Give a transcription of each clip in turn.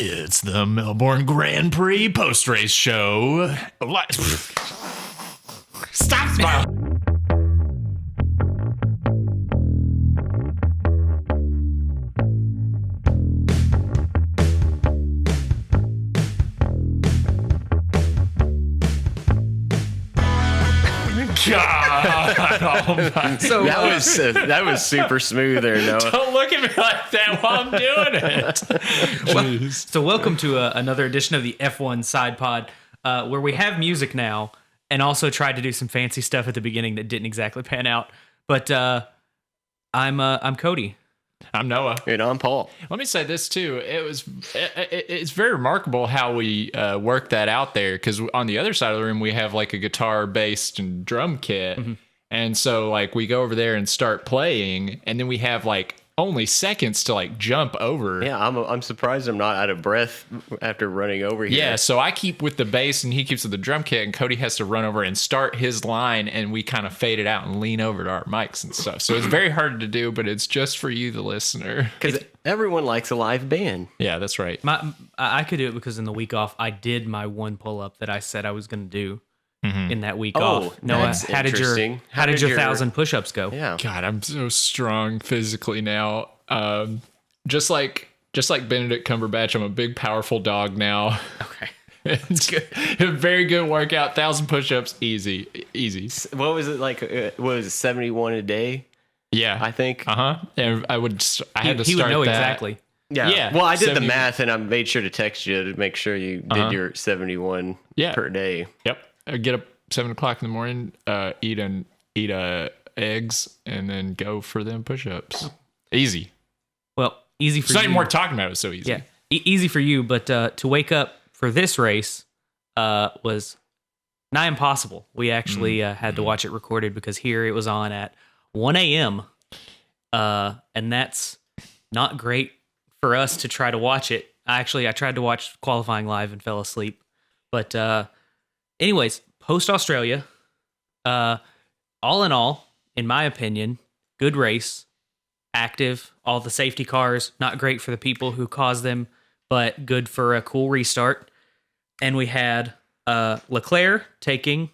It's the Melbourne Grand Prix post-race show. Stop smiling. God. Oh my. So that was super smooth there, Noah. Don't look at me like that while I'm doing it. So welcome to another edition of the F1 Side Pod, where we have music now, and also tried to do some fancy stuff at the beginning that didn't exactly pan out. But I'm Cody. I'm Noah. And I'm Paul. Let me say this too. It's very remarkable how we work that out there, because on the other side of the room we have like a guitar, bass, and drum kit. Mm-hmm. And so like we go over there and start playing, and then we have like only seconds to like jump over. Yeah, I'm surprised I'm not out of breath after running over here. Yeah, so I keep with the bass and he keeps with the drum kit, and Cody has to run over and start his line, and we kind of fade it out and lean over to our mics and stuff. So it's very hard to do, but it's just for you, the listener. Because everyone likes a live band. Yeah, that's right. I could do it because in the week off, I did my one pull-up that I said I was going to do. Mm-hmm. In that week off. Noah, how did your 1,000 push-ups go? Yeah. God, I'm so strong physically now. Just like Benedict Cumberbatch, I'm a big, powerful dog now. Okay. It's good. A very good workout. 1,000 push-ups, easy. What was it like? What was it, 71 a day? Yeah, I think. And I had to start. He would know that. Exactly. Yeah. Well, I did the math, and I made sure to text you to make sure you did your 71 per day. Yep. I get up 7 o'clock in the morning, eat eggs, and then go for them push-ups. Easy. Well, easy for it's you. It's not even worth talking about. It was so easy. Yeah, easy for you. But to wake up for this race was nigh impossible. We actually had to watch it recorded because here it was on at 1 a.m. And that's not great for us to try to watch it. I tried to watch qualifying live and fell asleep. But anyways, post-Australia, all in all, in my opinion, good race, active, all the safety cars, not great for the people who caused them, but good for a cool restart. And we had LeClerc taking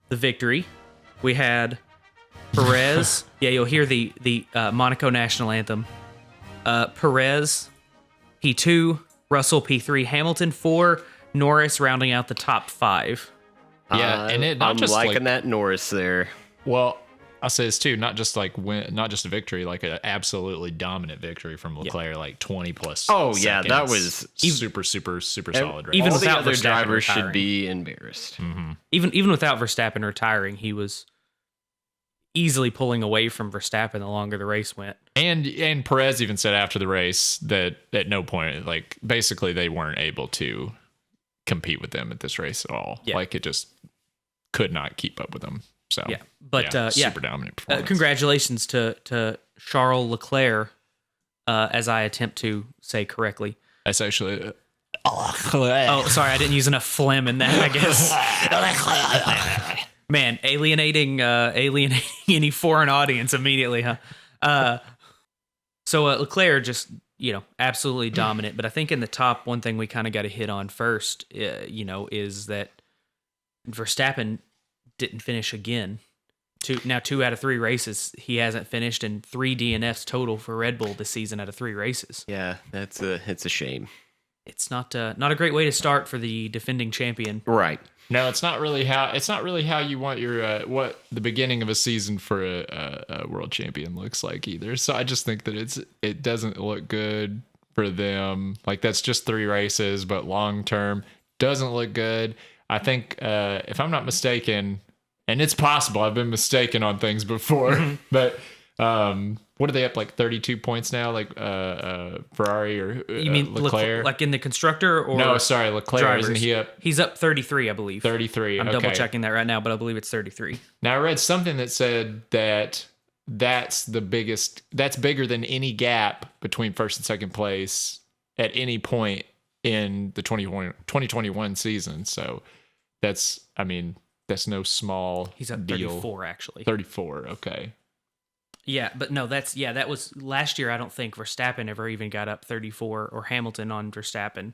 the victory. We had Perez. Yeah, you'll hear the Monaco national anthem. Perez, P2, Russell, P3, Hamilton, 4, Norris rounding out the top 5. Yeah, and I'm liking that Norris there. Well, I'll say this too, not just a victory, like an absolutely dominant victory from LeClerc, like 20 plus. Oh seconds. Yeah, that was super solid. Right? Even all without the other Verstappen drivers retiring. should be embarrassed. Mm-hmm. Even without Verstappen retiring, he was easily pulling away from Verstappen the longer the race went. And Perez even said after the race that at no point, like basically they weren't able to compete with them at this race at all. Yeah. Like it just could not keep up with them. So yeah, but super dominant performance. Congratulations to Charles Leclerc, as I attempt to say correctly. That's actually. Oh, sorry, I didn't use enough phlegm in that, I guess. Man, alienating any foreign audience immediately, huh? So Leclerc just, absolutely dominant. But I think in the top, one thing we kind of got to hit on first, is that Verstappen didn't finish again. 2 out of 3 races he hasn't finished, and 3 DNFs total for Red Bull this season out of 3 races. Yeah, it's a shame. It's not a great way to start for the defending champion. Right. No, it's not really how you want your what the beginning of a season for a world champion looks like either. So I just think that it doesn't look good for them. Like that's just 3 races, but long term doesn't look good. I think if I'm not mistaken, and it's possible I've been mistaken on things before, but what are they up like 32 points now? Like Ferrari or you mean Leclerc? Like in the constructor or no? Sorry, Leclerc drivers. Isn't he up? He's up 33, I believe. 33. I'm double checking that right now, but I believe it's 33. Now I read something that said that that's bigger than any gap between first and second place at any point in the 2021 season. So that's no small He's up deal. 34 actually. 34, okay. Yeah, but no, that was last year. I don't think Verstappen ever even got up 34 or Hamilton on Verstappen.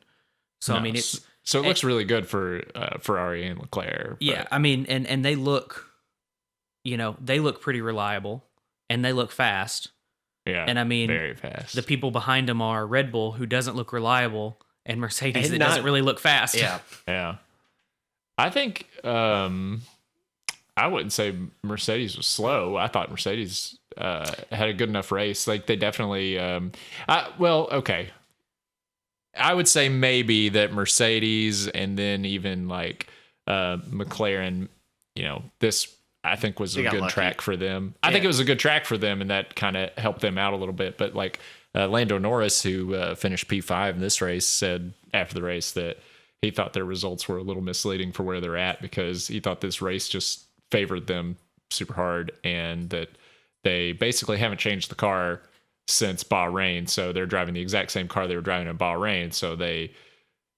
So No, I mean, it looks really good for Ferrari and Leclerc. Yeah, I mean, and they look, they look pretty reliable and they look fast. Yeah, and I mean, very fast. The people behind them are Red Bull, who doesn't look reliable, and Mercedes that doesn't really look fast. Yeah. I think I wouldn't say Mercedes was slow. I thought Mercedes had a good enough race. Like they definitely. Okay. I would say maybe that Mercedes and then even like McLaren. This I think was a good track for them. I think it was a good track for them, and that kind of helped them out a little bit. But like Lando Norris, who finished P5 in this race, said after the race that he thought their results were a little misleading for where they're at because he thought this race just favored them super hard and that they basically haven't changed the car since Bahrain. So they're driving the exact same car they were driving in Bahrain. So they,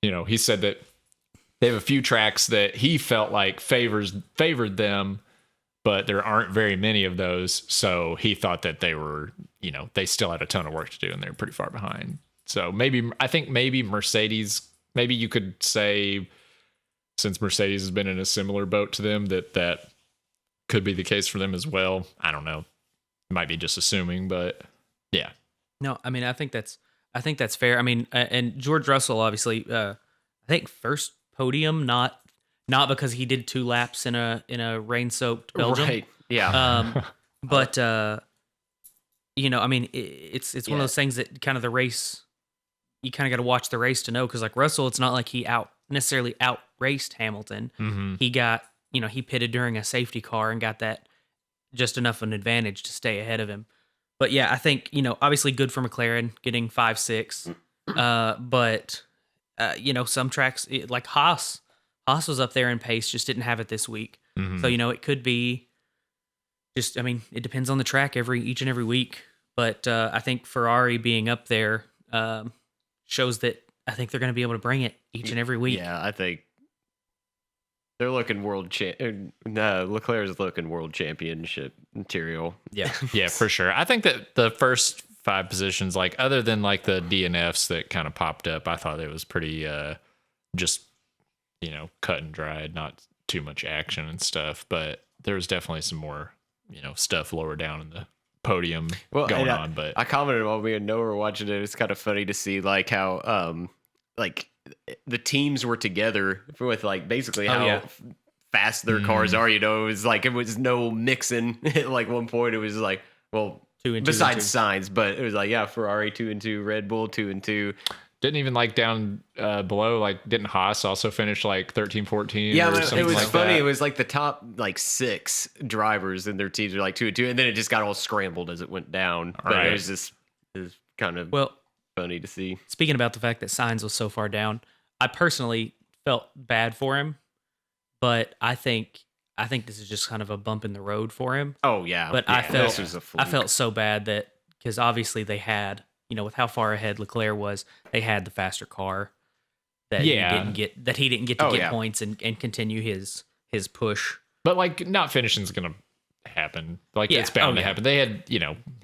he said that they have a few tracks that he felt like favored them, but there aren't very many of those. So he thought that they were, they still had a ton of work to do and they're pretty far behind. So I think maybe Mercedes, maybe you could say, since Mercedes has been in a similar boat to them, that could be the case for them as well. I don't know. Might be just assuming, but yeah. No, I mean, I think that's fair. I mean, and George Russell, obviously, I think first podium, not because he did 2 laps in a rain-soaked Belgium. Right. Yeah. But I mean, it's one of those things that kind of the race. You kind of got to watch the race to know, because like Russell, it's not like he necessarily out raced Hamilton. Mm-hmm. He got, he pitted during a safety car and got that just enough of an advantage to stay ahead of him. But yeah, I think, obviously good for McLaren getting 5-6. But some tracks like Haas was up there in pace, just didn't have it this week. Mm-hmm. So, it could be just, I mean, it depends on the track each and every week. But I think Ferrari being up there, shows that I think they're going to be able to bring it each and every week. Yeah, I think they're looking Leclerc is looking world championship material. Yeah. Yeah, for sure. I think that the first 5 positions, like other than like the DNFs that kind of popped up, I thought it was pretty just, cut and dried, not too much action and stuff. But there was definitely some more, stuff lower down in the podium going on. But I commented while me and Noah were watching it. It's kind of funny to see like how like the teams were together with like basically how fast their cars are. It was like it was no mixing. At like one point, it was like 2 and 2 besides signs, but it was like Ferrari 2 and 2, Red Bull 2 and 2. Didn't even like down below, like didn't Haas also finish like 13, 14? Yeah, or but something it was like funny. That? It was like the top like 6 drivers in their teams were like 2 and 2, and then it just got all scrambled as it went down. But it was kind of funny to see. Speaking about the fact that Sainz was so far down, I personally felt bad for him, but I think this is just kind of a bump in the road for him. Oh yeah, but yeah, I felt so bad that because obviously they had, with how far ahead Leclerc was, they had the faster car that he didn't get to get points and continue his push. But like not finishing is gonna happen. Like it's bound to happen. They had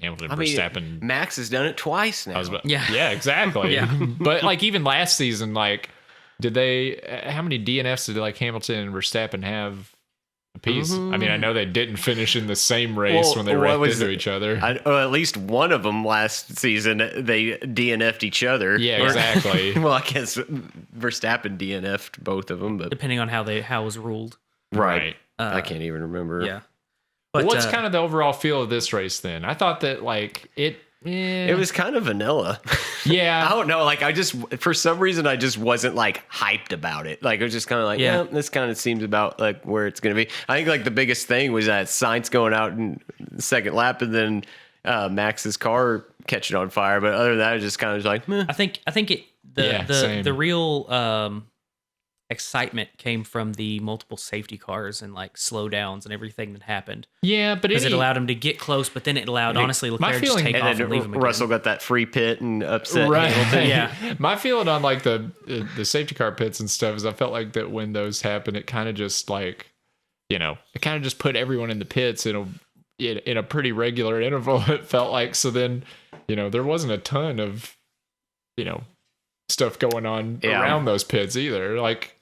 Hamilton, Verstappen. Max has done it twice now. Yeah, exactly. But like even last season, like did they? How many DNFs did like Hamilton and Verstappen have a piece? Mm-hmm. I mean, I know they didn't finish in the same race when they wrecked into each other. At least one of them last season, they DNF'd each other. Yeah, exactly. Well, I guess Verstappen DNF'd both of them, but depending on how it was ruled. Right. I can't even remember. Yeah. But what's kind of the overall feel of this race then? I thought that like it was kind of vanilla. Yeah. I don't know. Like for some reason, I just wasn't like hyped about it. Like it was just kind of like, this kind of seems about like where it's going to be. I think like the biggest thing was that Sainz going out in the second lap and then Max's car catching on fire. But other than that, I was just kind of like, meh. I think the real excitement came from the multiple safety cars and like slowdowns and everything that happened. Yeah, but because it allowed him to get close, but then it allowed honestly Leclerc to take off and leave him again. Russell got that free pit and upset Hamilton. Yeah. My feeling on like the safety car pits and stuff is I felt like that when those happen, it kind of just like, it kind of just put everyone in the pits in a pretty regular interval, it felt like. So then, there wasn't a ton of, stuff going on around those pits either. Like,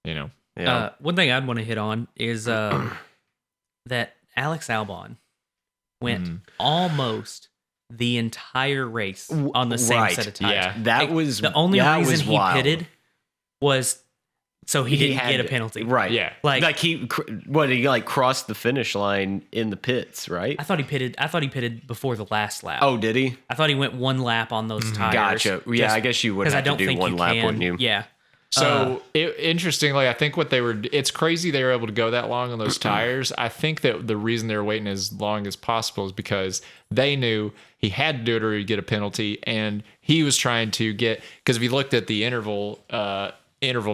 one thing I'd want to hit on is that Alex Albon went almost the entire race on the same set of tires. Yeah, that was the only reason he pitted was so he didn't get a penalty. Right. Yeah. Like he crossed the finish line in the pits, right? I thought he pitted before the last lap. Oh, did he? I thought he went one lap on those tires. Gotcha. Yeah, I guess you would have to do one lap, wouldn't you? Yeah. So interestingly, I think it's crazy they were able to go that long on those tires. I think that the reason they were waiting as long as possible is because they knew he had to do it or he'd get a penalty. And he was trying to because if you looked at the interval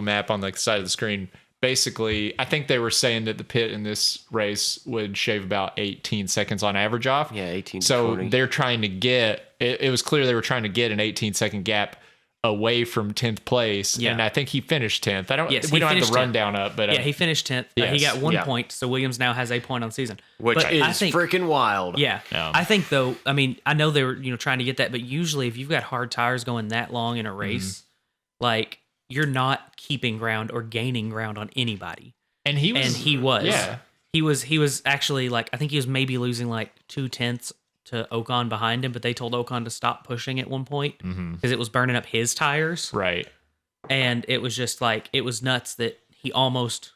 map on the side of the screen, basically, I think they were saying that the pit in this race would shave about 18 seconds on average off. Yeah, 18 to So 20. they're trying to it was clear they were trying to get an 18-second gap away from 10th place, and I think he finished 10th. We don't have the rundown up, but he finished 10th. Yes. He got 1 point, so Williams now has a point on season, which is freaking wild. Yeah, I think though. I mean, I know they were trying to get that, but usually if you've got hard tires going that long in a race, like you're not keeping ground or gaining ground on anybody. And he was. Yeah, he was actually like I think he was maybe losing like 0.2 to Ocon behind him, but they told Ocon to stop pushing at one point because it was burning up his tires. Right. And it was just like, it was nuts that he almost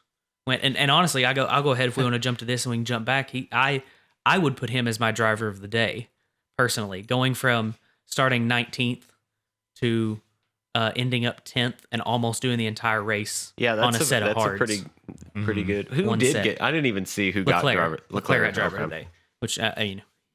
went. And honestly, I'll go ahead if we want to jump to this and we can jump back. I would put him as my driver of the day, personally, going from starting 19th to ending up 10th and almost doing the entire race on a set of hards. That's pretty good. Who One did set. get? I didn't even see who LeClerc. got driver. LeClerc got driver of the day, which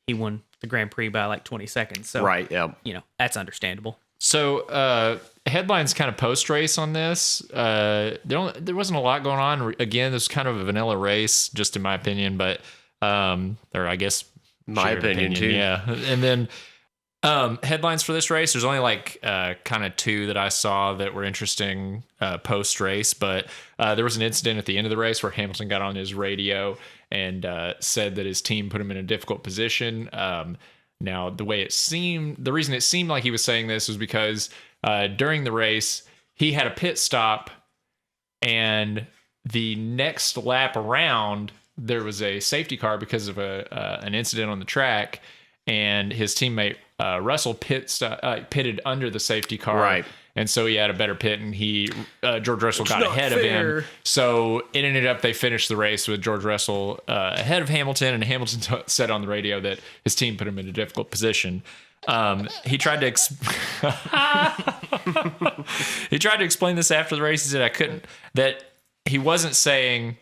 he won the Grand Prix by like 20 seconds. So right, yeah, that's understandable. So headlines kind of post race on this. There wasn't a lot going on. Again, this was kind of a vanilla race, just in my opinion. But or I guess my opinion too. Yeah, and then. Headlines for this race. There's only like kind of 2 that I saw that were interesting post race, but there was an incident at the end of the race where Hamilton got on his radio and said that his team put him in a difficult position. Now, the reason it seemed like he was saying this was because during the race he had a pit stop, and the next lap around there was a safety car because of an incident on the track, and his teammate Russell pitted under the safety car, right? And so he had a better pit, and George Russell got ahead of him. So it ended up they finished the race with George Russell ahead of Hamilton, and Hamilton said on the radio that his team put him in a difficult position. He tried to he tried to explain this after the race. He said that he wasn't saying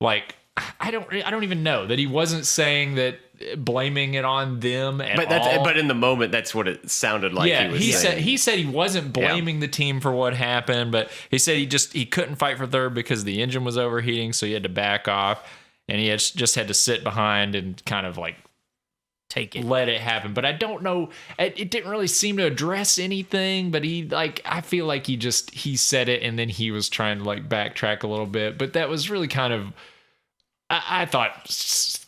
like. I don't even know that he wasn't saying that blaming it on them at all. But in the moment, that's what it sounded like. Yeah, he said he wasn't blaming the team for what happened, but he said he couldn't fight for third because the engine was overheating, so he had to back off, and he just had to sit behind and kind of like let it happen. But I don't know. It didn't really seem to address anything. But I feel like he said it, and then he was trying to like backtrack a little bit. But that was really kind of. I thought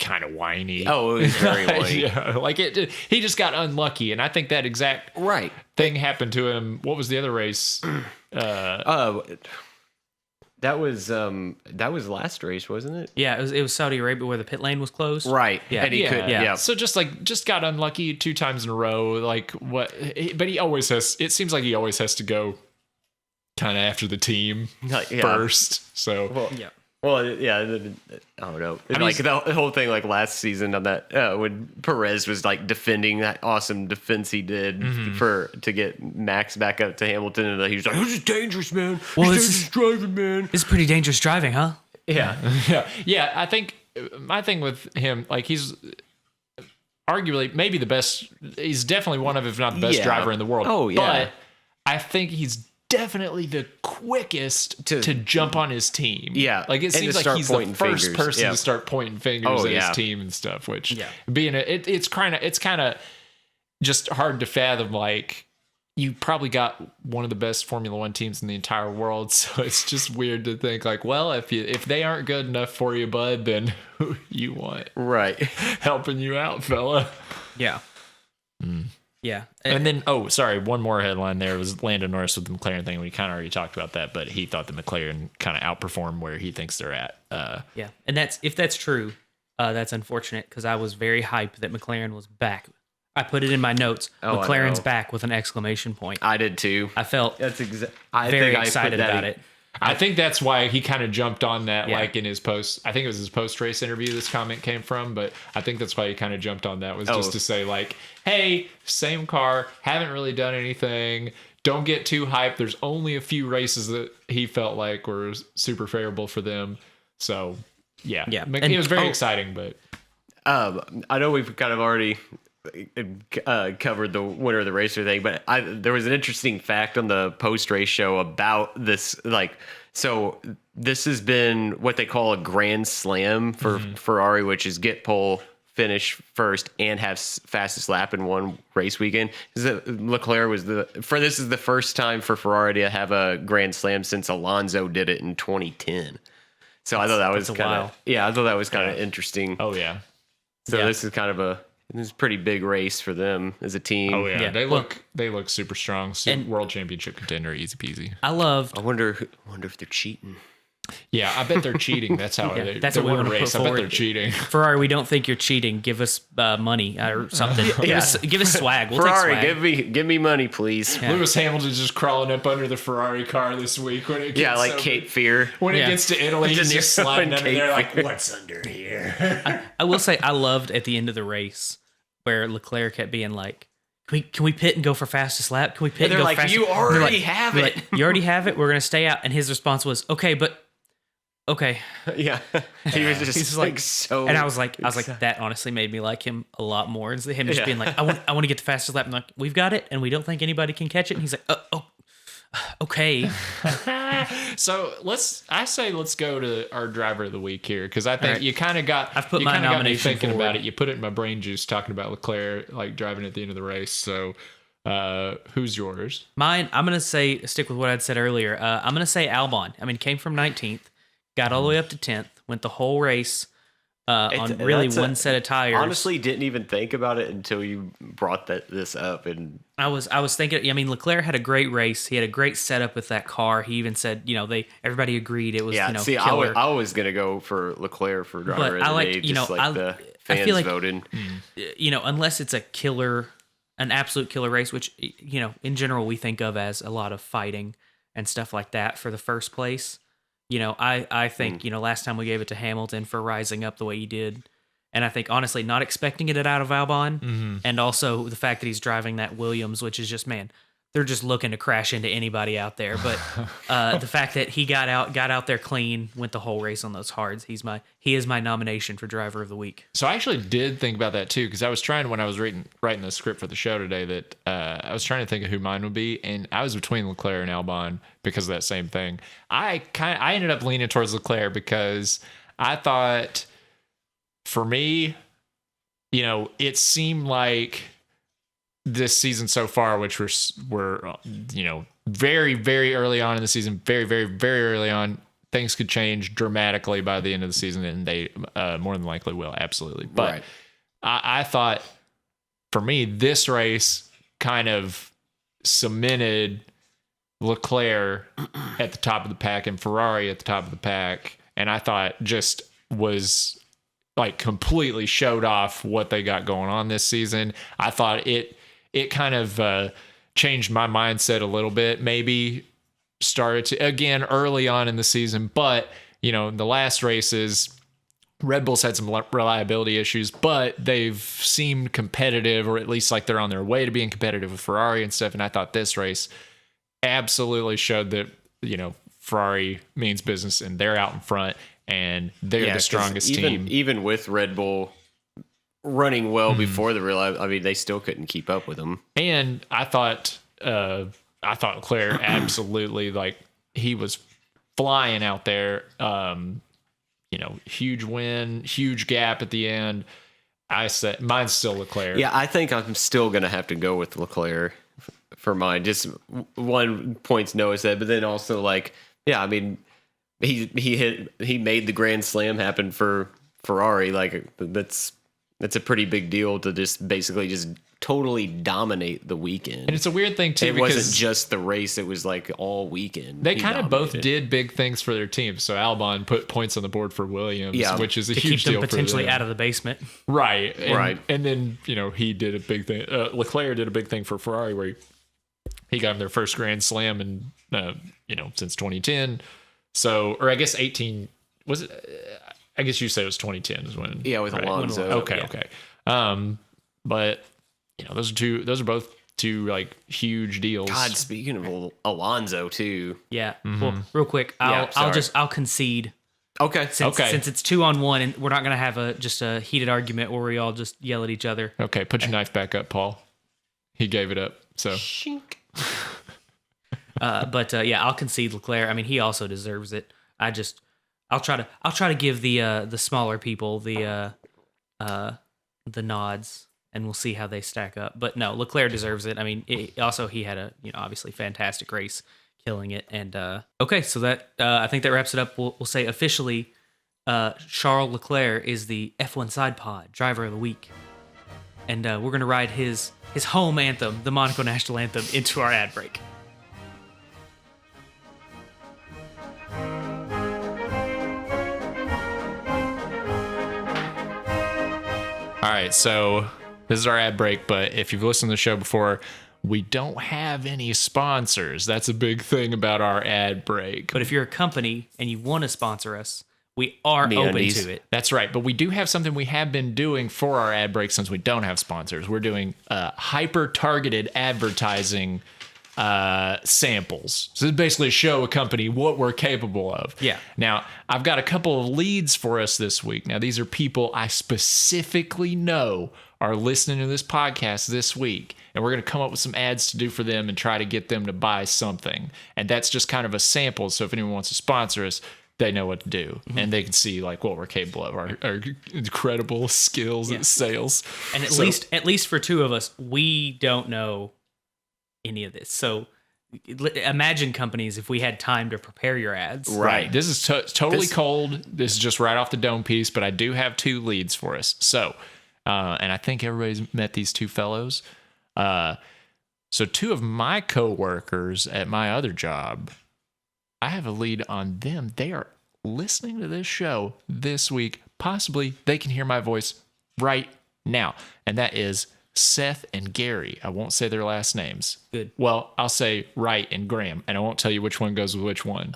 kind of whiny. Oh, it was very whiny. Yeah, he just got unlucky, and I think that exact thing happened to him. What was the other race? That was last race, wasn't it? Yeah, it was Saudi Arabia where the pit lane was closed. Right. Yeah. And he could. Yeah. So just got unlucky 2 times in a row. Like what? But he always has. It seems like he always has to go kind of after the team first. So yeah. Well, yeah, I don't know. The whole thing, like last season on that, when Perez was like defending that awesome defense he did to get Max back up to Hamilton, and he was like, "This is dangerous, man. Well, this is driving, man. This is pretty dangerous driving, huh?" Yeah, yeah. I think my thing with him, like he's arguably maybe the best. He's definitely one of, if not the best driver in the world. Oh yeah, but I think he's definitely the quickest to jump on his team. Yeah. Like it seems like he's the first person to start pointing fingers at his team and stuff, which it's kind of just hard to fathom. Like, you probably got one of the best Formula One teams in the entire world. So it's just weird to think like, well, if they aren't good enough for you, bud, then who you want helping you out, fella? Yeah. Yeah. And then, one more headline there was Lando Norris with the McLaren thing. We kind of already talked about that, but he thought the McLaren kind of outperformed where he thinks they're at. Yeah. And if that's true, that's unfortunate because I was very hyped that McLaren was back. I put it in my notes. McLaren's back with an exclamation point. I did too. I felt very excited about it. I think that's why he kind of jumped on that, like in his post. I think it was his post-race interview this comment came from, but I think that's why he kind of jumped on that, was just to say like, hey, same car, haven't really done anything. Don't get too hyped. There's only a few races that he felt like were super favorable for them. So, yeah. It was very exciting, but... I know we've kind of already... covered the winner of the racer thing, but there was an interesting fact on the post-race show about this. So this has been what they call a grand slam for Ferrari, which is get pole, finish first, and have fastest lap in one race weekend. Leclerc was this is the first time for Ferrari to have a grand slam since Alonso did it in 2010. So I thought that was kind of interesting. Oh yeah. So this is kind of it's a pretty big race for them as a team. Oh yeah, they look super strong. World championship contender, easy peasy. I wonder if they're cheating. Yeah, I bet they're cheating. That's how that's what we want to race. Put I bet forward. they're cheating. Ferrari, we don't think you're cheating. Give us money or something. Give us swag. We'll Ferrari, take swag. give me money, please. Yeah. Lewis Hamilton's just crawling up under the Ferrari car this week when it gets like Cape Fear. When it gets to Italy, he's just sliding under there like, what's under here? I will say I loved at the end of the race where Leclerc kept being like, can we pit and go for fastest lap? Can we pit and go fastest? You already have it. You already have it. We're going to stay out. And his response was, okay. Yeah. He was just like so. And I was like, that honestly made me like him a lot more. Instead of him just being like, I want to get the fastest lap. I'm like, we've got it. And we don't think anybody can catch it. And he's like, okay. So let's go to our driver of the week here, because I think you kind of got. I've put my nomination thinking forward. about it. You put it in my brain juice talking about Leclerc like driving at the end of the race. So, who's yours? Mine. I'm gonna stick with what I'd said earlier. I'm gonna say Albon. I mean, came from 19th, got all the way up to 10th, went the whole race. On really one set of tires. Honestly, didn't even think about it until you brought this up. And I was thinking. I mean, Leclerc had a great race. He had a great setup with that car. He even said, everybody agreed it was. Killer. I was gonna go for Leclerc for driver of the day, the fans voted. Unless it's an absolute killer race, which in general we think of as a lot of fighting and stuff like that for the first place. I think, last time we gave it to Hamilton for rising up the way he did. And I think, honestly, not expecting it out of Albon. And also the fact that he's driving that Williams, which is just, man, they're just looking to crash into anybody out there. But the fact that he got out there clean, went the whole race on those hards. He is my nomination for driver of the week. So I actually did think about that too, because I was trying, when I was writing the script for the show today, that I was trying to think of who mine would be, and I was between Leclerc and Albon because of that same thing. I ended up leaning towards Leclerc because I thought, for me, it seemed like this season so far, which we're very, very early on in the season, very, very, very early on, things could change dramatically by the end of the season, and they more than likely will, absolutely. But right. I thought, for me, this race kind of cemented Leclerc at the top of the pack and Ferrari at the top of the pack, and I thought just was like completely showed off what they got going on this season. I thought it kind of changed my mindset a little bit, maybe started to, again, early on in the season, but in the last races, Red Bull's had some reliability issues, but they've seemed competitive, or at least like they're on their way to being competitive with Ferrari and stuff. And I thought this race absolutely showed that, Ferrari means business and they're out in front and they're the strongest team. Even with Red Bull running well before they still couldn't keep up with them. And I thought Leclerc absolutely, like, he was flying out there. Huge win, huge gap at the end. I said mine's still Leclerc. Yeah, I think I'm still gonna have to go with Leclerc for mine. Just one points Noah said, but then also like, yeah, I mean, he made the Grand Slam happen for Ferrari. Like that's a pretty big deal to just basically just totally dominate the weekend. And it's a weird thing too. It wasn't just the race; it was like all weekend. They kind of both did big things for their team. So Albon put points on the board for Williams, which is a huge deal for them. Potentially out of the basement. Right. And then, he did a big thing. LeClerc did a big thing for Ferrari where he got him their first Grand Slam in, since 2010. So, or I guess 18, was it? I guess you said it was 2010 is when. Yeah, with Alonso. Okay. But, those are both two like huge deals. God, speaking of Alonso too. Yeah. Well, real quick, I'll concede. Okay. Since it's 2-on-1 and we're not going to have a heated argument where we all just yell at each other. Okay. Put your knife back up, Paul. He gave it up. So. Shink. I'll concede Leclerc. I mean, he also deserves it. I'll try to give the smaller people the nods, and we'll see how they stack up. But no, Leclerc deserves it. I mean, he had a obviously fantastic race, killing it. And okay, so that I think that wraps it up. We'll say officially, Charles Leclerc is the F1 Side Pod Driver of the Week, and we're gonna ride his home anthem, the Monaco National Anthem, into our ad break. All right, so this is our ad break, but if you've listened to the show before, we don't have any sponsors. That's a big thing about our ad break. But if you're a company and you want to sponsor us, we are open to it. That's right, but we do have something we have been doing for our ad break since we don't have sponsors. We're doing hyper-targeted advertising samples. So this is basically show a company what we're capable of. Yeah. Now, I've got a couple of leads for us this week. Now, these are people I specifically know are listening to this podcast this week, and we're going to come up with some ads to do for them and try to get them to buy something. And that's just kind of a sample. So if anyone wants to sponsor us, they know what to do, and they can see like what we're capable of, our incredible skills at sales. And at least for two of us, we don't know any of this. So imagine companies if we had time to prepare your ads. Right. This is totally cold. This is just right off the dome piece, but I do have two leads for us. So, and I think everybody's met these two fellows. So two of my coworkers at my other job, I have a lead on them. They are listening to this show this week. Possibly they can hear my voice right now. And that is Seth and Gary. I won't say their last names. Good. Well, I'll say Wright and Graham, and I won't tell you which one goes with which one.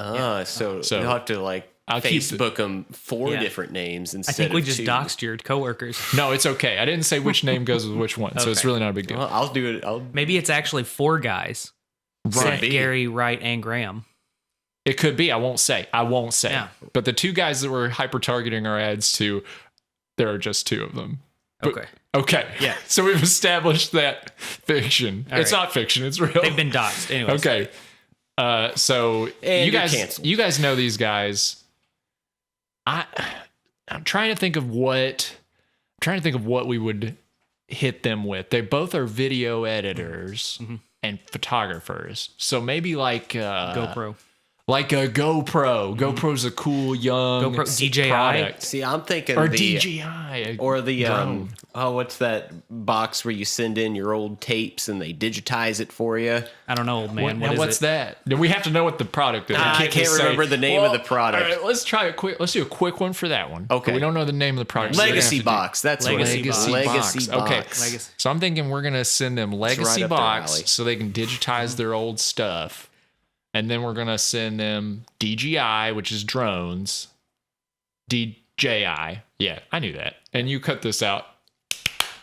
So you'll have to I'll Facebook them four different names instead of two. I think we just doxed your coworkers. No, it's okay. I didn't say which name goes with which one, so it's really not a big deal. Well, I'll do it. Maybe it's actually four guys. Right. Seth, Gary, Wright, and Graham. It could be. I won't say. Yeah. But the two guys that we're hyper-targeting our ads to, there are just two of them. But, okay. Yeah. So we've established that fiction. It's not fiction. It's real. They've been doxed. Anyways. Okay. So and you guys know these guys. I'm trying to think of what we would hit them with. They both are video editors and photographers. So maybe like GoPro. Like a GoPro. GoPro's a cool young DJI. product. See, I'm thinking or DJI or the what's that box where you send in your old tapes and they digitize it for you? I don't know, old man. What's that? We have to know what the product is. I can't remember the name of the product. All right, let's try it quick. Let's do a quick one for that one. Okay. But we don't know the name of the product. Legacy box. That's Legacy what box. Okay. Legacy. So I'm thinking we're gonna send them Legacy box so they can digitize their old stuff. And then we're going to send them DJI, which is drones. DJI. Yeah, I knew that. And you cut this out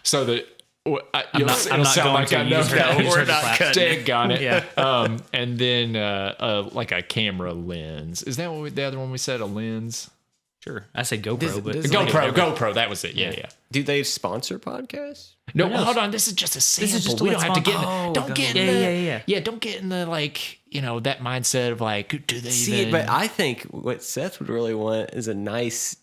so that it'll sound like I know that. We're not cutting. Got it. Yeah. And then like a camera lens. Is that what the other one we said? A lens? Sure. I said GoPro, but GoPro. That was it. Yeah. Do they sponsor podcasts? No, hold on. This is just a sample. This is just we don't have to get in don't get in the like, that mindset of like, do they see it? But I think what Seth would really want is a nice,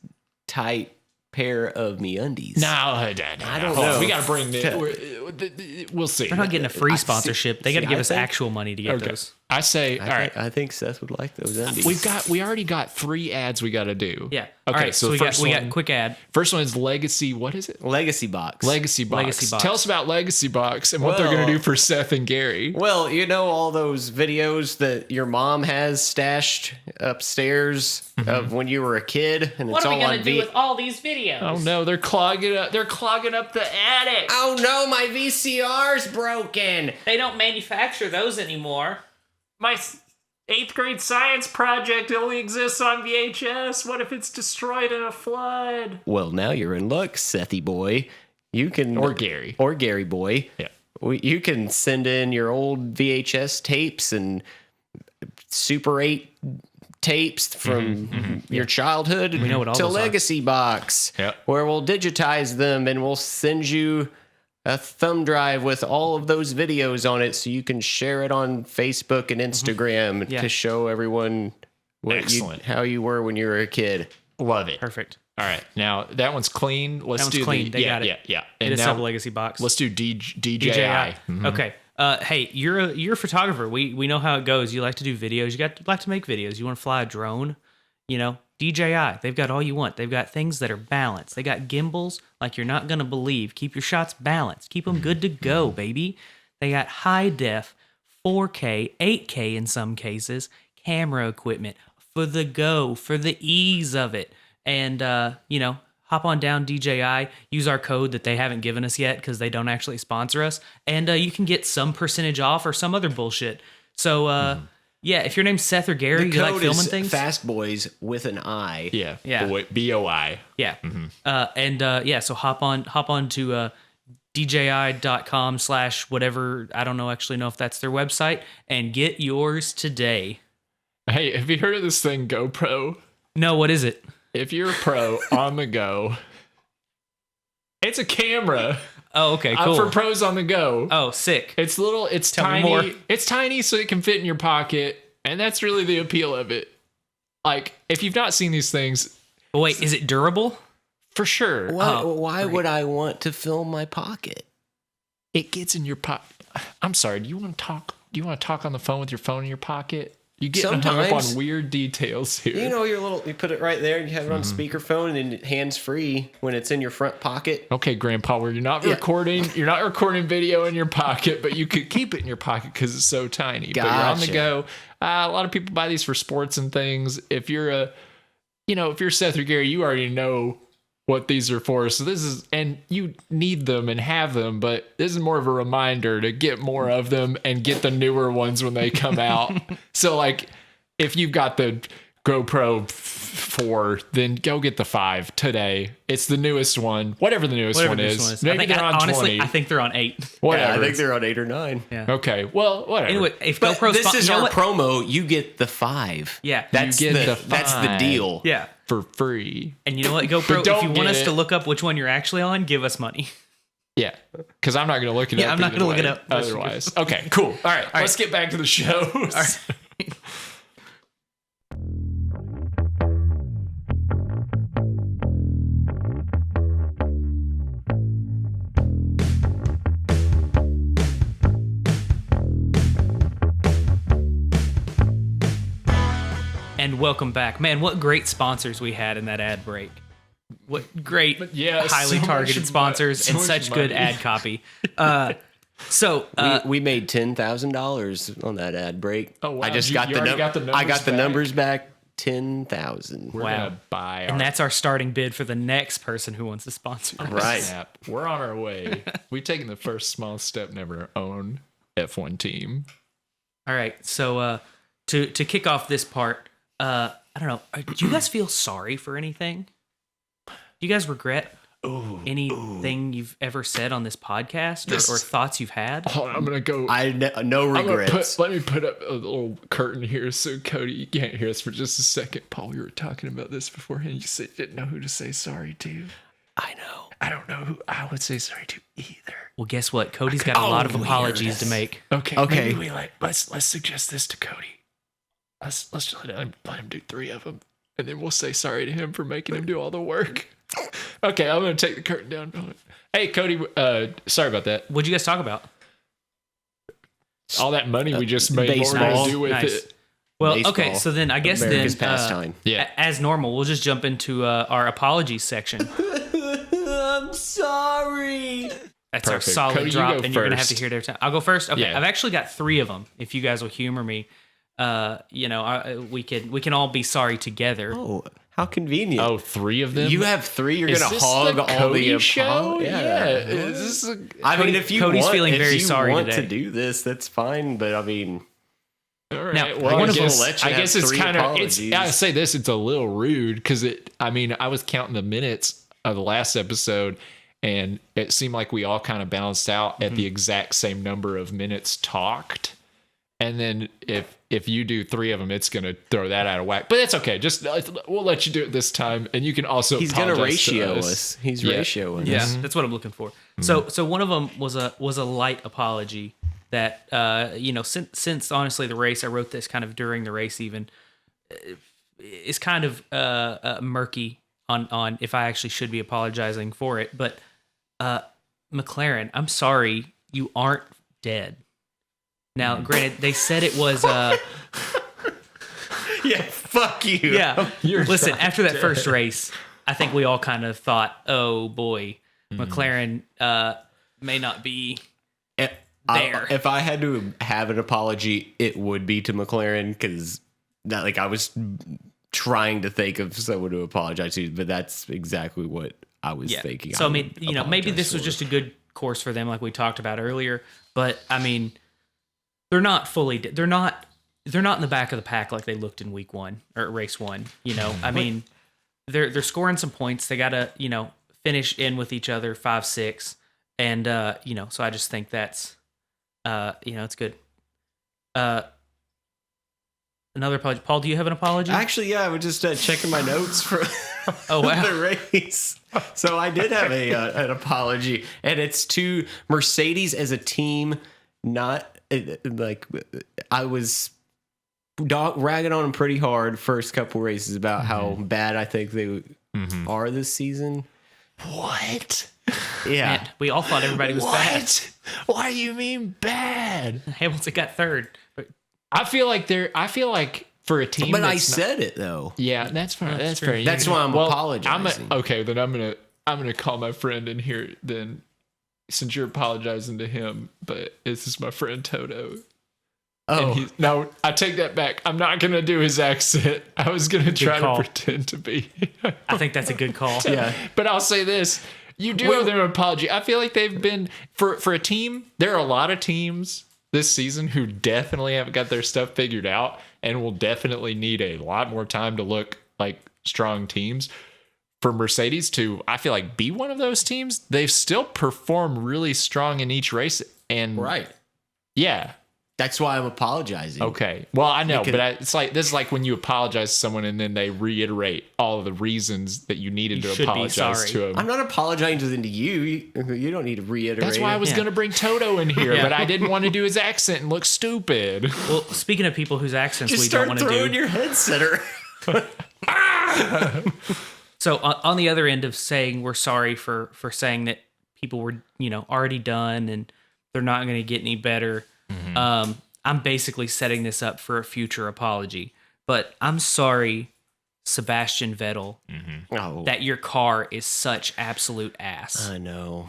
tight pair of MeUndies. No, I don't know. We got to bring the. We'll see. They're not getting a free sponsorship. They got to give us actual money to get those. I say, all right. I think Seth would like those undies. We already got 3 ads we got to do. Yeah. Okay. All right, so we got quick ad. First one is Legacy. What is it? Legacy Box. Legacy Box. Tell us about Legacy Box and what they're going to do for Seth and Gary. Well, you know all those videos that your mom has stashed upstairs of when you were a kid, and what it's are all we on going to do with all these videos? Oh no, they're clogging up the attic. Oh no, my VCR's broken. They don't manufacture those anymore. My 8th grade science project only exists on VHS. What if it's destroyed in a flood? Well, now you're in luck, Sethy boy. You can Or Gary boy. Yeah. You can send in your old VHS tapes and Super 8 tapes from your childhood We know what all to those are. Legacy Box, where we'll digitize them and we'll send you a thumb drive with all of those videos on it so you can share it on Facebook and Instagram to show everyone how you were when you were a kid. Love it. Perfect. All right, now that one's clean. Let's do clean. They got it. Yeah. And And it's now a Legacy Box. let's do DJI. DJI. Okay. Hey, you're a photographer. We know how it goes. You like to do videos. You like to make videos. You want to fly a drone. You know, DJI. They've got all you want. They've got things that are balanced. They got gimbals like you're not gonna believe. Keep your shots balanced. Keep them good to go, baby. They got high def, 4K, 8K in some cases, camera equipment for the go, for the ease of it. And hop on down DJI, use our code that they haven't given us yet because they don't actually sponsor us, and you can get some percentage off or some other bullshit. So, yeah, if your name's Seth or Gary, you like filming things? Fast Boys with an I. Yeah. BOI. Yeah. So hop on to DJI.com/whatever. I don't actually know if that's their website, and get yours today. Hey, have you heard of this thing, GoPro? No, what is it? If you're a pro on the go, it's a camera. Oh, okay, cool. For pros on the go. Oh, sick. It's little, it's Tell me tiny. more. It's tiny so it can fit in your pocket. And that's really the appeal of it. Like, if you've not seen these things. But wait, is it durable? For sure. Why would I want to film my pocket? It gets in your pocket. I'm sorry. Do you want to talk on the phone with your phone in your pocket? You get hung up on weird details here. You know, you put it right there and you have it on speakerphone and hands free when it's in your front pocket. Okay, Grandpa, you're not recording video in your pocket, but you could keep it in your pocket because it's so tiny. Gotcha. But you're on the go. A lot of people buy these for sports and things. If you're if you're Seth or Gary, you already know what these are for. So and you need them and have them, but this is more of a reminder to get more of them and get the newer ones when they come out. So like if you've got the GoPro 4, then go get the 5 today. It's the newest one, whatever the newest one is. Maybe they're on 20. I think they're on 8. Whatever. Yeah, I think they're on 8 or 9. Yeah. Okay. Well, whatever. Anyway, if But GoPro this is our promo. You get the 5. Yeah. That's You get the the that's the 5. deal. Yeah. For free. And you know what, GoPro, don't if you want get us it. to look up which one you're actually on, give us money. Yeah. Because I'm not going to look it up. I'm not either gonna look way, it up. Otherwise. Okay, cool. All right. Let's get back to the show. All right. And welcome back. Man, what great sponsors we had in that ad break. What great, highly targeted sponsors and such good ad copy. We made $10,000 on that ad break. Oh, wow. I just You got the already got the I got the numbers numbers back. 10,000. We're Wow. going to buy And that's our starting bid for the next person who wants to sponsor us. Right. Snap. We're on our way. We've taken the first small step, never own F1 team. All right. So to kick off this part, I don't know. Do you guys feel sorry for anything? Do you guys regret anything you've ever said on this podcast or thoughts you've had? Hold on, I'm going to go. No regrets. Let me put up a little curtain here so Cody, you can't hear us for just a second. Paul, we were talking about this beforehand. You said you didn't know who to say sorry to. I know. I don't know who I would say sorry to either. Well, guess what? Cody's got a lot of apologies to make. Okay. Okay. Maybe let's suggest this to Cody. Let's just let him do 3 of them, and then we'll say sorry to him for making him do all the work. Okay, I'm going to take the curtain down. Hey, Cody, sorry about that. What'd you guys talk about? All that money we just made, what we're going to do with it. Well, Baseball, okay, so then I guess America's then, pastime. as normal, we'll just jump into our apologies section. I'm sorry. That's our Perfect. solid Cody, you drop, go and you're going to have to first. hear their time. I'll go first? Okay, Yeah. I've actually got 3 of them, if you guys will humor me. We can all be sorry together. Oh, how convenient. Oh, 3 of them? You have 3. You're Is going to this hog the all the Cody show? Yeah. Is this I mean, if you Cody's want, feeling if very you sorry want today. to do this, that's fine. But I mean, all right. Now, Well, one I of them- guess, let you I have guess it's 3 kind of. apologies. I say this. It's a little rude because I was counting the minutes of the last episode, and it seemed like we all kind of balanced out at the exact same number of minutes talked. And then if you do 3 of them, it's gonna throw that out of whack. But it's okay. Just we'll let you do it this time, and you can also. he's going to apologize to ratio us. us. He's Yeah. ratioing Yeah, us. that's what I'm looking for. So one of them was a light apology that since honestly the race, I wrote this kind of during the race even, is kind of murky on if I actually should be apologizing for it. But McLaren, I'm sorry, you aren't dead. Now, granted, they said it was Yeah, fuck you. yeah. You're Listen, not after that dead. first race, I think we all kind of thought, oh boy, McLaren may not be there. If I had to have an apology, it would be to McLaren because I was trying to think of someone to apologize to, but that's exactly what I was thinking. So I mean, would maybe apologize this was for. just a good course for them, like we talked about earlier. But I mean, they're not fully. They're not in the back of the pack like they looked in week 1 or race 1. I mean, they're scoring some points. They got to finish in with each other 5-6, and so I just think that's it's good. Another apology. Paul, do you have an apology? Actually, yeah, I was just checking my notes for Oh, wow. the race. So I did have an apology, and it's to Mercedes as a team. Not I was ragging on them pretty hard first couple races about how bad I think they are this season. What? Yeah, Man, we all thought everybody was bad. What do you mean bad? Hamilton got 3rd. But I feel like for a team, but I that's not- said it though. yeah, that's fair. That's true. fair. That's why I'm apologizing. Okay, then I'm gonna call my friend in here. Then, since you're apologizing to him, but this is my friend Toto. Oh, No, I take that back. I'm not gonna do his accent. I was gonna try to call. pretend to be. I think that's a good call. yeah. But I'll say this: you do owe them an apology. I feel like they've been for a team. There are a lot of teams this season who definitely haven't got their stuff figured out and will definitely need a lot more time to look like strong teams. For Mercedes to, I feel like, be one of those teams, they've still performed really strong in each race. And Right. yeah. That's why I'm apologizing. Okay. Well, I know, Because- but it's like this is like when you apologize to someone and then they reiterate all of the reasons that you needed You to should be apologize sorry. to them. I'm not apologizing to you. You don't need to reiterate. That's why I was Yeah. going to bring Toto in here, Yeah. but I didn't want to do his accent and look stupid. Well, speaking of people whose accents Just we don't start want to throwing do. your headsetter. So on the other end of saying we're sorry for saying that people were already done and they're not going to get any better, I'm basically setting this up for a future apology. But I'm sorry, Sebastian Vettel, Oh, that your car is such absolute ass. I know.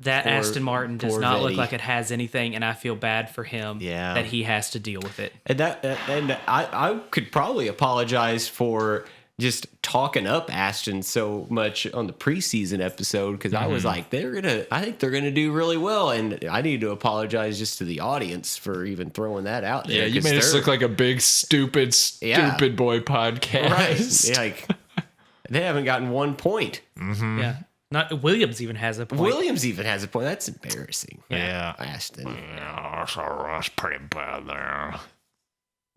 That Poor- Aston Martin does poor not look Vetty. like it has anything, and I feel bad for him Yeah. that he has to deal with it. And I could probably apologize for just talking up Aston so much on the preseason episode because I was like, I think they're gonna do really well, and I need to apologize just to the audience for even throwing that out there. Yeah, you 'cause made us they're- look like a big, stupid boy podcast. right. Yeah, like they haven't gotten 1 point. Yeah, not Williams even has a point. Williams even has a point. That's embarrassing. Yeah. Aston. That's pretty bad there.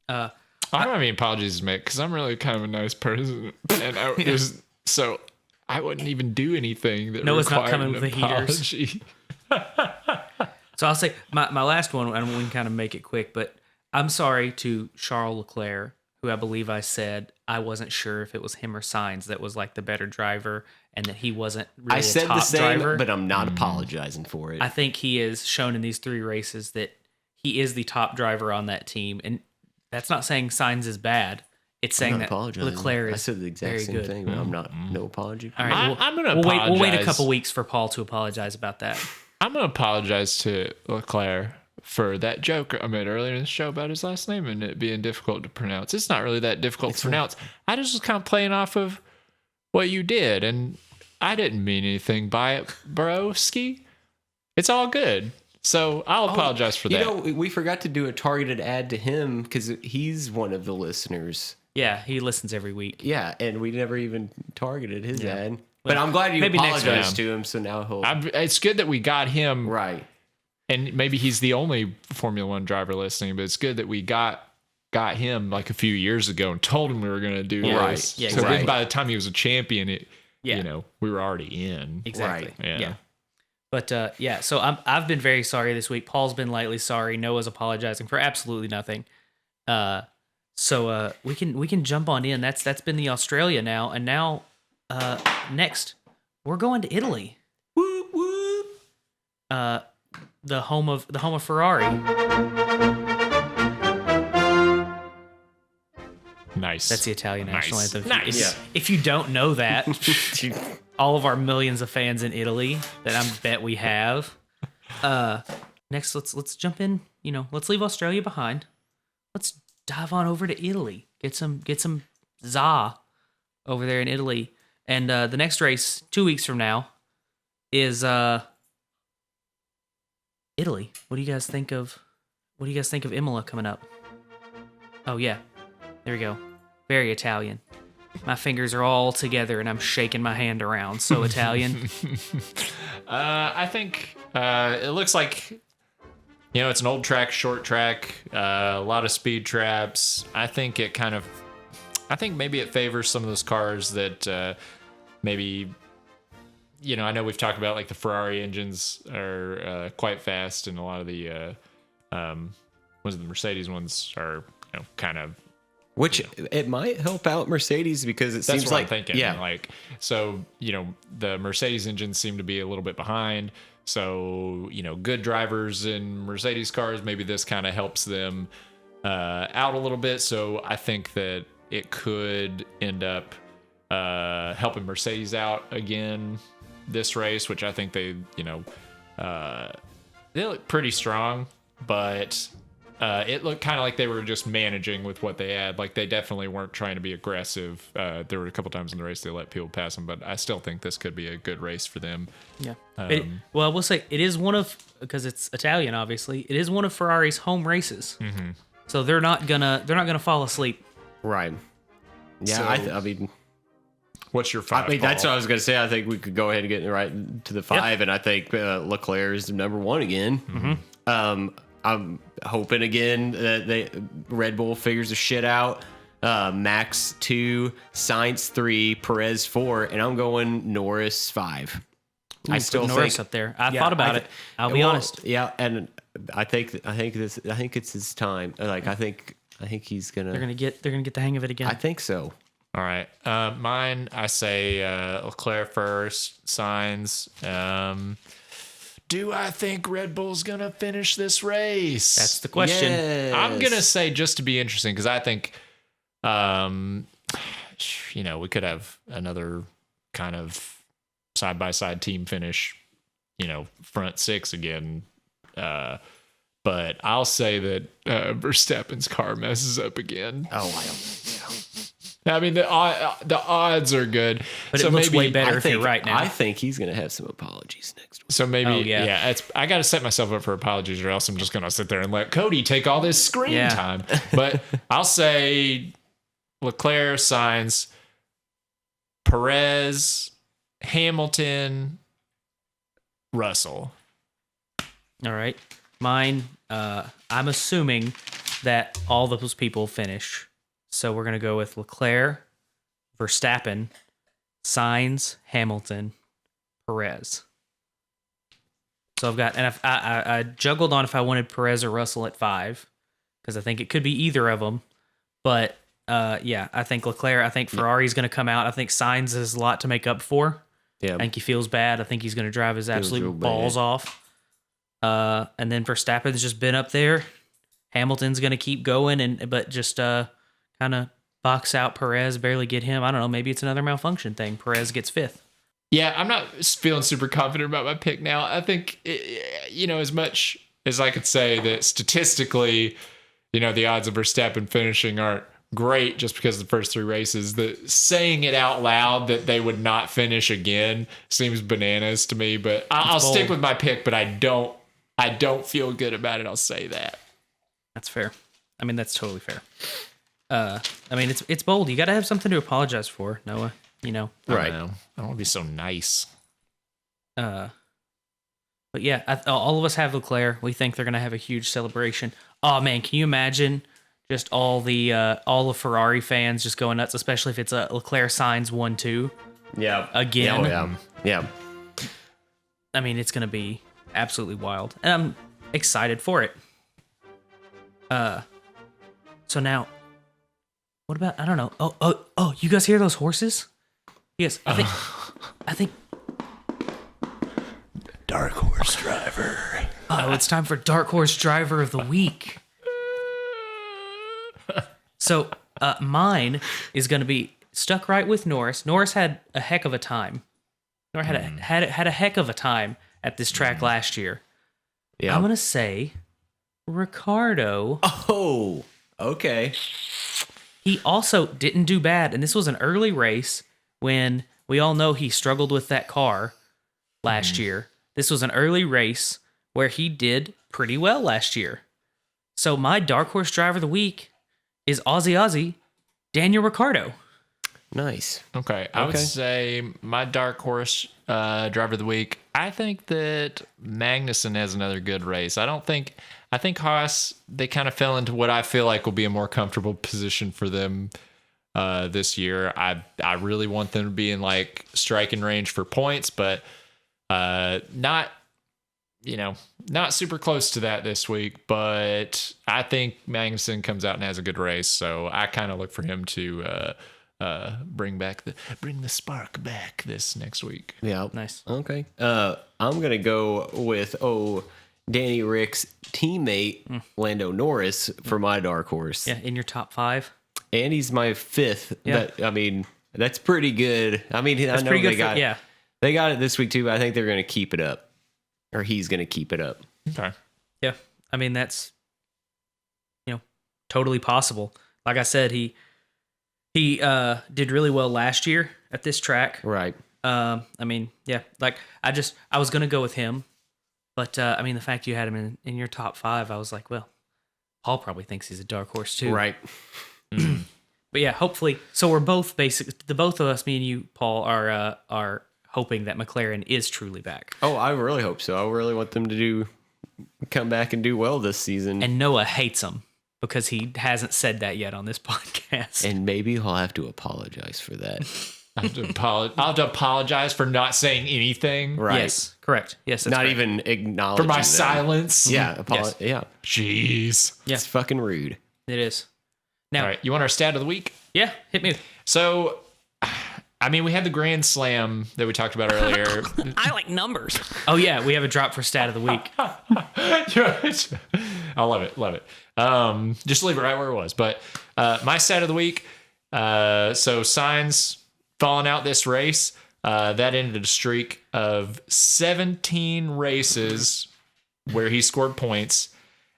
Uh, I don't have any apologies to make because I'm really kind of a nice person, and so I wouldn't even do anything that Noah's not required coming an with the heaters. apology. So I'll say my last one, and we can kind of make it quick, but I'm sorry to Charles Leclerc, who I believe I said I wasn't sure if it was him or Sainz that was like the better driver, and that he wasn't really I said a top the same, driver. but I'm not apologizing for it. I think he is shown in these 3 races that he is the top driver on that team, and that's not saying Sainz is bad. It's saying that LeClerc is I said the exact very same good. thing, but I'm not. No apology. All right, I'm gonna we'll wait a couple weeks for Paul to apologize about that. I'm gonna apologize to LeClerc for that joke I made earlier in the show about his last name and it being difficult to pronounce. It's not really that difficult to pronounce. I just was kind of playing off of what you did, and I didn't mean anything by it, broski. It's all good. So I'll apologize for that. You know, we forgot to do a targeted ad to him because he's one of the listeners. Yeah, he listens every week. Yeah, and we never even targeted his ad. But I'm glad you apologized to him, so now he'll... It's good that we got him. Right. And maybe he's the only Formula One driver listening, but it's good that we got him like a few years ago and told him we were going to do this. Right. Yeah, so then by the time he was a champion, you know, we were already in. Exactly. Right. Yeah. But so I've been very sorry this week. Paul's been lightly sorry. Noah's apologizing for absolutely nothing. So we can jump on in. That's been the Australia now, and now next we're going to Italy. Whoop whoop. The home of Ferrari. Nice. That's the Italian national anthem. Nice. If you don't know that, all of our millions of fans in Italy that I bet we have. Next, let's jump in. You know, let's leave Australia behind. Let's dive on over to Italy. Get some za over there in Italy. And the next race 2 weeks from now is Italy. What do you guys think of Imola coming up? Oh yeah. There we go. Very Italian. My fingers are all together and I'm shaking my hand around. So Italian. I think it looks like, you know, it's an old track, short track, a lot of speed traps. I think maybe it favors some of those cars that maybe, you know, I know we've talked about like the Ferrari engines are quite fast, and a lot of the the Mercedes ones are, you know, kind of. Which it might help out Mercedes because That's seems what like I'm thinking. Yeah. Like, so, you know, the Mercedes engines seem to be a little bit behind. So, you know, good drivers in Mercedes cars, maybe this kind of helps them out a little bit. So I think that it could end up helping Mercedes out again this race, which I think they, you know, they look pretty strong, but it looked kind of like they were just managing with what they had. Like, they definitely weren't trying to be aggressive. There were a couple times in the race they let people pass them, but I still think this could be a good race for them. Yeah. Well, I will say it is one of, because it's Italian, obviously, it is one of Ferrari's home races. Mm-hmm. So they're not gonna fall asleep. Right. Yeah. So, I mean, what's your 5? I mean, that's what I was gonna say. I think we could go ahead and get right to the 5, and I think Leclerc is number 1 again. Mm-hmm. I'm hoping again that Red Bull figures the shit out. Max 2, Sainz 3, Perez 4, and I'm going Norris 5. Ooh, I still think Norris up there. I thought about it. I'll be honest. Yeah, and I think it's his time. Like I think he's gonna. They're gonna get the hang of it again. I think so. All right. Mine, I say Leclerc first, Sainz. Do I think Red Bull's going to finish this race? That's the question. Yes. I'm going to say, just to be interesting, because I think, you know, we could have another kind of side-by-side team finish, you know, front 6 again. But I'll say that Verstappen's car messes up again. Oh, I don't. I mean, the odds are good, but so it looks way better if you're right now. I think he's going to have some apologies next week. So maybe, I got to set myself up for apologies, or else I'm just going to sit there and let Cody take all this screen time. But I'll say Leclerc, Sainz, Perez, Hamilton, Russell. All right. Mine, I'm assuming that all those people finish. So we're going to go with Leclerc, Verstappen, Sainz, Hamilton, Perez. So I've got, and I juggled on if I wanted Perez or Russell at 5, because I think it could be either of them. But Yeah, I think Leclerc. I think Ferrari's going to come out. I think Sainz has a lot to make up for. Yeah. I think he feels bad. I think he's going to drive his absolute balls off. And then Verstappen's just been up there. Hamilton's going to keep going, but just kind of box out Perez, barely get him. I don't know. Maybe it's another malfunction thing. Perez gets 5th. Yeah, I'm not feeling super confident about my pick now. I think, as much as I could say that statistically, the odds of Verstappen finishing aren't great just because of the first 3 races, saying it out loud that they would not finish again seems bananas to me. But I'll stick with my pick, but I don't feel good about it. I'll say that. That's fair. I mean, that's totally fair. It's bold. You got to have something to apologize for, Noah. Right. I don't want to be so nice. But yeah, all of us have Leclerc. We think they're gonna have a huge celebration. Oh man, can you imagine just all the Ferrari fans just going nuts, especially if it's a Leclerc Sainz 1-2. Yeah. Again. Yeah. I mean, it's gonna be absolutely wild, and I'm excited for it. So now, what about? I don't know. Oh! You guys hear those horses? Yes, I think. Dark Horse Driver. Oh, it's time for Dark Horse Driver of the Week. So, mine is going to be stuck right with Norris. Norris had a heck of a time. Norris had a heck of a time at this track last year. Yeah. I'm going to say Ricciardo. Oh, okay. He also didn't do bad, and this was an early race when we all know he struggled with that car last year. This was an early race where he did pretty well last year. So my Dark Horse Driver of the Week is Aussie Daniel Ricciardo. Nice. Okay. I would say my Dark Horse Driver of the Week, I think that Magnussen has another good race. I think Haas, they kind of fell into what I feel like will be a more comfortable position for them this year. I really want them to be in like striking range for points, but not super close to that this week. But I think Magnussen comes out and has a good race, so I kind of look for him to bring the spark back this next week. Yeah, nice. Okay. I'm gonna go with Danny Rick's teammate Lando Norris for my dark horse. Yeah, in your top 5. And he's my 5th. Yeah. That's pretty good. I mean, that's I know pretty good they got it this week too. But I think they're gonna keep it up, or he's gonna keep it up. Okay. Yeah, I mean that's totally possible. Like I said, he did really well last year at this track. Right. I was gonna go with him, but the fact you had him in your top 5, I was like, well, Paul probably thinks he's a dark horse too. Right. But yeah, hopefully. So we're both both of us, me and you, Paul, are hoping that McLaren is truly back. Oh, I really hope so. I really want them to come back and do well this season. And Noah hates them because he hasn't said that yet on this podcast. And maybe he'll have to apologize for that. I'll have to apologize for not saying anything. Right. Yes, correct. Yes, that's not correct. even acknowledging for my them. silence. Yeah. Yes. Yeah. Jeez. Yeah. It's fucking rude. It is. Now, all right, you want our stat of the week? Yeah, hit me. So, we had the Grand Slam that we talked about earlier. I like numbers. Oh yeah, we have a drop for stat of the week. I love it. Just leave it right where it was. But my stat of the week. So Sainz falling out this race. That ended a streak of 17 races where he scored points,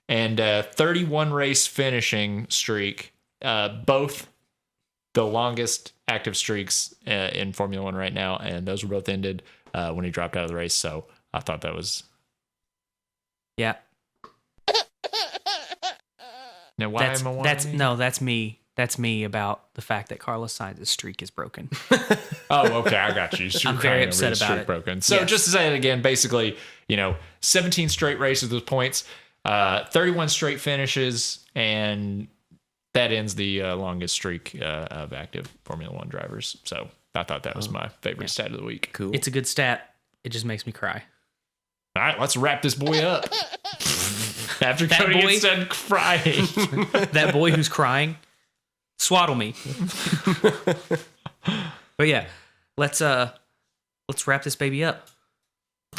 and 31 race finishing streak. Both the longest active streaks in Formula One right now, and those were both ended when he dropped out of the race. So I thought that was. Yeah. Now why am I whining? That's me. That's me about the fact that Carlos Sainz's streak is broken. Oh, okay, I got you. I'm very upset about it. Broken. So just to say it again, basically, 17 straight races with points, 31 straight finishes, and that ends the longest streak of active Formula One drivers. So I thought that was my favorite stat of the week. Cool. It's a good stat. It just makes me cry. All right, let's wrap this boy up. After Cody gets done crying. That boy who's crying. Swaddle me. But yeah, let's wrap this baby up.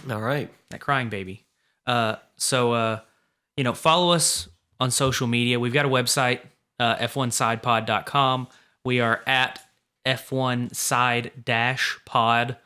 All right. That crying baby. So follow us on social media. We've got a website, f1sidepod.com. We are at f1side-pod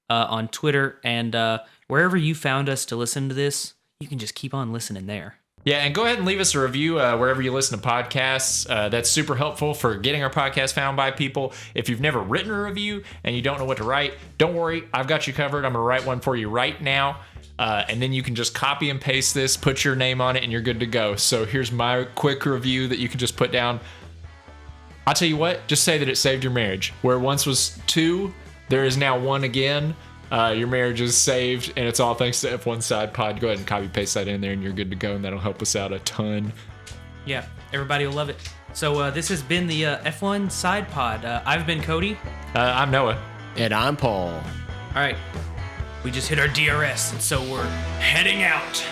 on Twitter, and wherever you found us to listen to this, you can just keep on listening there. Yeah, and go ahead and leave us a review wherever you listen to podcasts. That's super helpful for getting our podcast found by people. If you've never written a review and you don't know what to write, don't worry. I've got you covered. I'm going to write one for you right now. And then you can just copy and paste this, put your name on it, and you're good to go. So here's my quick review that you can just put down. I'll tell you what, just say that it saved your marriage. Where once was 2, there is now 1 again. Your marriage is saved, and it's all thanks to F1 Side Pod. Go ahead and copy paste that in there, and you're good to go, and that'll help us out a ton. Yeah, everybody will love it. So this has been the F1 Side Pod. I've been Cody. I'm Noah. And I'm Paul. All right, we just hit our DRS, and so we're heading out.